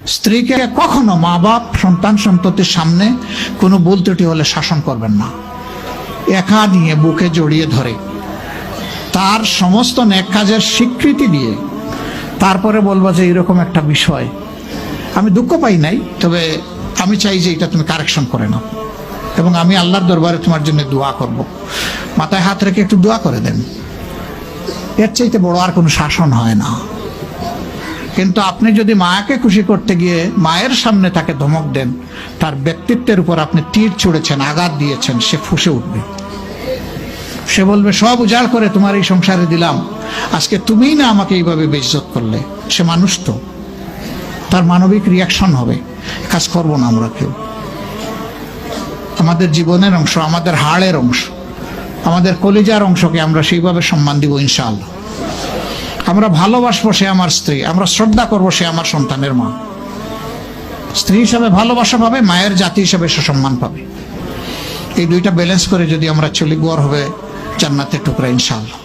স্ত্রীকে কখনো মা বাপ সন্তান সন্ততির সামনে কোনো ভুল ত্রুটি হলে শাসন করবেন না। একা নিয়ে বুকে জড়িয়ে ধরে তার সমস্ত নেক কাজের স্বীকৃতি দিয়ে তারপরে বলবো যে এরকম একটা বিষয় আমি দুঃখ পাই নাই, তবে আমি চাই যে এটা তুমি কারেকশন করে নাও এবং আমি আল্লাহর দরবারে তোমার জন্য দোয়া করব। মাথায় হাত রেখে একটু দোয়া করে দেন। এর চাইতে বড় আর কোনো শাসন হয় না। কিন্তু আপনি যদি মাকে খুশি করতে গিয়ে মায়ের সামনে তাকে ধমক দেন, তার ব্যক্তিত্বের উপর আপনি তীর ছুঁড়েছেন, আঘাত দিয়েছেন, সে ফুঁসে উঠবে। সে বলবে সব উজাড় করে তোমার এই সংসারে দিলাম, আজকে তুমিই না আমাকে এইভাবে বেইজ্জত করলে। সে মানুষ তো, তার মানবিক রিয়াকশন হবে। কাজ করবো না আমরা কেউ। আমাদের জীবনের অংশ, আমাদের হাড়ের অংশ, আমাদের কলিজার অংশকে আমরা সেইভাবে সম্মান দিব ইনশাআল্লাহ। আমরা ভালোবাসবো সে আমার স্ত্রী, আমরা শ্রদ্ধা করবো সে আমার সন্তানের মা। স্ত্রী হিসাবে ভালোবাসা পাবে, মায়ের জাতি হিসাবে সে সম্মান পাবে। এই দুইটা ব্যালেন্স করে যদি আমরা চলি, গড় হবে জান্নাতের টুকরা ইনশাআল্লাহ।